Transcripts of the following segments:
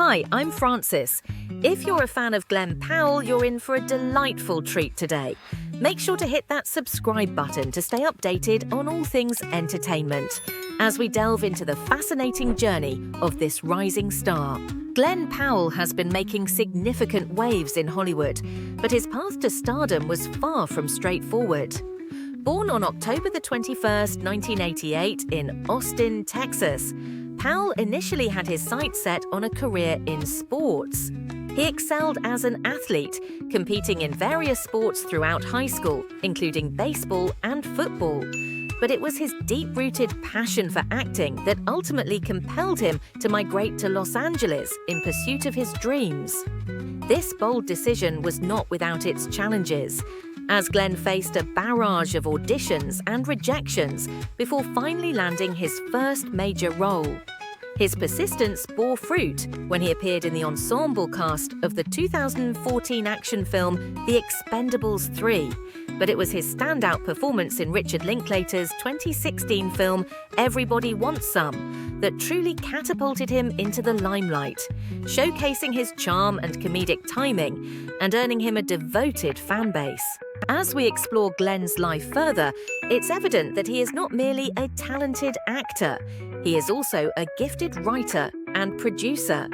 Hi, I'm Francis. If you're a fan of Glen Powell, you're in for a delightful treat today. Make sure to hit that subscribe button to stay updated on all things entertainment as we delve into the fascinating journey of this rising star. Glen Powell has been making significant waves in Hollywood, but his path to stardom was far from straightforward. Born on October 21st, 1988 in Austin, Texas, Powell initially had his sights set on a career in sports. He excelled as an athlete, competing in various sports throughout high school, including baseball and football. But it was his deep-rooted passion for acting that ultimately compelled him to migrate to Los Angeles in pursuit of his dreams. This bold decision was not without its challenges, as Glen faced a barrage of auditions and rejections before finally landing his first major role. His persistence bore fruit when he appeared in the ensemble cast of the 2014 action film The Expendables 3, but it was his standout performance in Richard Linklater's 2016 film Everybody Wants Some that truly catapulted him into the limelight, showcasing his charm and comedic timing and earning him a devoted fan base. As we explore Glen's life further, it's evident that he is not merely a talented actor. He is also a gifted writer and producer.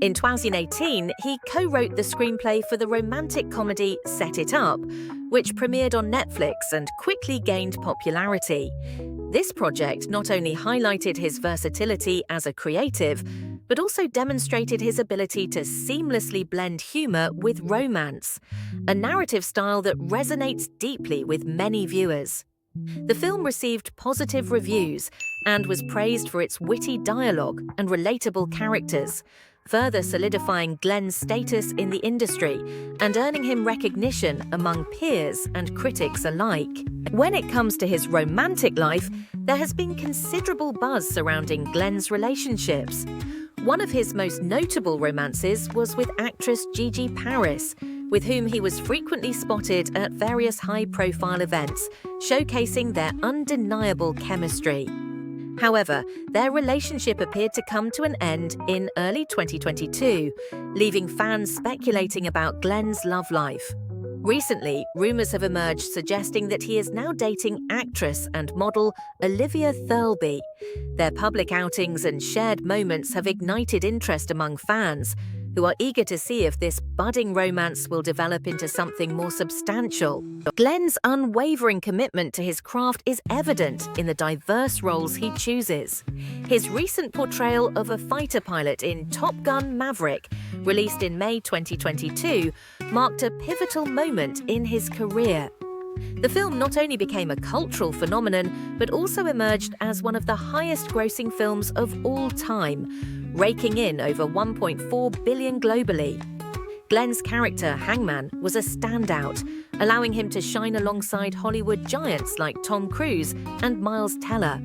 In 2018, he co-wrote the screenplay for the romantic comedy Set It Up, which premiered on Netflix and quickly gained popularity. This project not only highlighted his versatility as a creative, but also demonstrated his ability to seamlessly blend humor with romance, a narrative style that resonates deeply with many viewers. The film received positive reviews and was praised for its witty dialogue and relatable characters, further solidifying Glen's status in the industry and earning him recognition among peers and critics alike. When it comes to his romantic life, there has been considerable buzz surrounding Glen's relationships. One of his most notable romances was with actress Gigi, with whom he was frequently spotted at various high-profile events, showcasing their undeniable chemistry. However, their relationship appeared to come to an end in early 2022, leaving fans speculating about Glen's love life. Recently, rumors have emerged suggesting that he is now dating actress and model Olivia Thirlby. Their public outings and shared moments have ignited interest among fans, who are eager to see if this budding romance will develop into something more substantial. Glen's unwavering commitment to his craft is evident in the diverse roles he chooses. His recent portrayal of a fighter pilot in Top Gun: Maverick, released in May 2022, marked a pivotal moment in his career. The film not only became a cultural phenomenon, but also emerged as one of the highest-grossing films of all time, raking in over $1.4 billion globally. Glen's character, Hangman, was a standout, allowing him to shine alongside Hollywood giants like Tom Cruise and Miles Teller.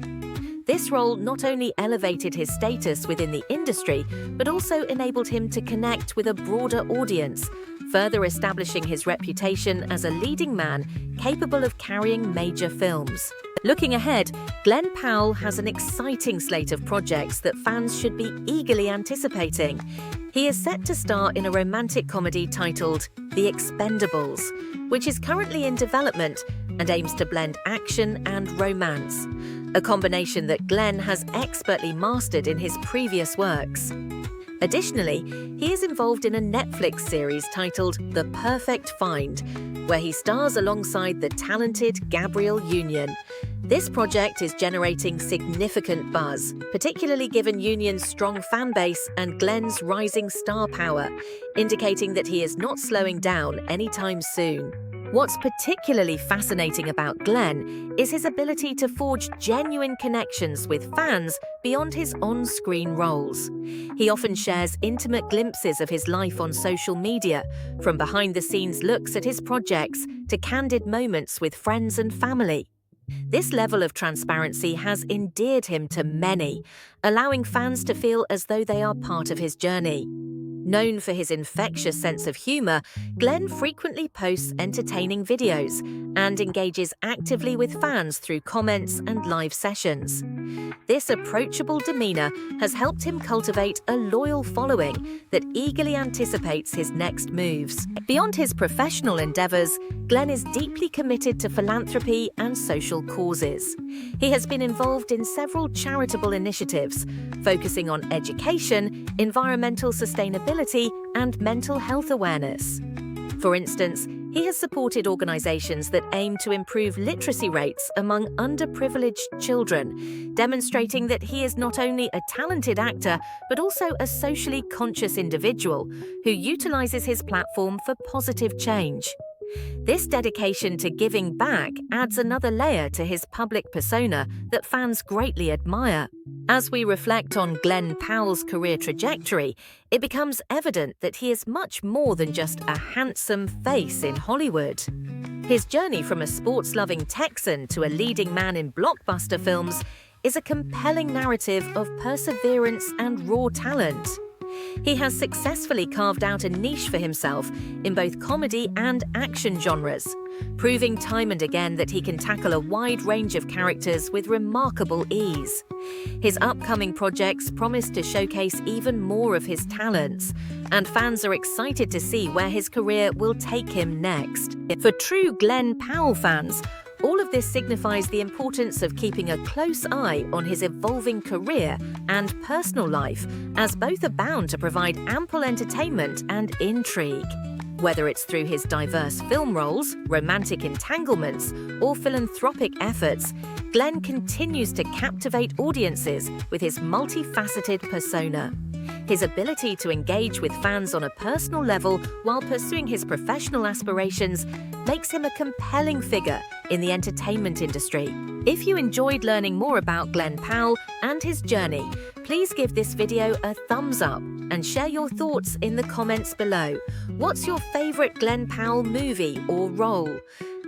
This role not only elevated his status within the industry, but also enabled him to connect with a broader audience, further establishing his reputation as a leading man capable of carrying major films. Looking ahead, Glen Powell has an exciting slate of projects that fans should be eagerly anticipating. He is set to star in a romantic comedy titled The Expendables, which is currently in development and aims to blend action and romance, a combination that Glen has expertly mastered in his previous works. Additionally, he is involved in a Netflix series titled The Perfect Find, where he stars alongside the talented Gabrielle Union. This project is generating significant buzz, particularly given Union's strong fan base and Glen's rising star power, indicating that he is not slowing down anytime soon. What's particularly fascinating about Glen is his ability to forge genuine connections with fans beyond his on-screen roles. He often shares intimate glimpses of his life on social media, from behind-the-scenes looks at his projects to candid moments with friends and family. This level of transparency has endeared him to many, allowing fans to feel as though they are part of his journey. Known for his infectious sense of humor, Glen frequently posts entertaining videos and engages actively with fans through comments and live sessions. This approachable demeanor has helped him cultivate a loyal following that eagerly anticipates his next moves. Beyond his professional endeavors, Glen is deeply committed to philanthropy and social causes. He has been involved in several charitable initiatives, focusing on education, environmental sustainability, and mental health awareness. For instance, he has supported organizations that aim to improve literacy rates among underprivileged children, demonstrating that he is not only a talented actor, but also a socially conscious individual who utilizes his platform for positive change. This dedication to giving back adds another layer to his public persona that fans greatly admire. As we reflect on Glen Powell's career trajectory, it becomes evident that he is much more than just a handsome face in Hollywood. His journey from a sports-loving Texan to a leading man in blockbuster films is a compelling narrative of perseverance and raw talent. He has successfully carved out a niche for himself in both comedy and action genres, proving time and again that he can tackle a wide range of characters with remarkable ease. His upcoming projects promise to showcase even more of his talents, and fans are excited to see where his career will take him next. For true Glen Powell fans, all of this signifies the importance of keeping a close eye on his evolving career and personal life, as both are bound to provide ample entertainment and intrigue. Whether it's through his diverse film roles, romantic entanglements, or philanthropic efforts, Glen continues to captivate audiences with his multifaceted persona. His ability to engage with fans on a personal level while pursuing his professional aspirations makes him a compelling figure in the entertainment industry. If you enjoyed learning more about Glen Powell and his journey, please give this video a thumbs up and share your thoughts in the comments below. What's your favorite Glen Powell movie or role?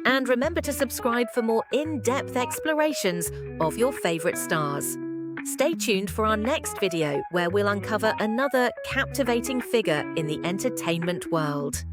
And remember to subscribe for more in-depth explorations of your favorite stars. Stay tuned for our next video where we'll uncover another captivating figure in the entertainment world.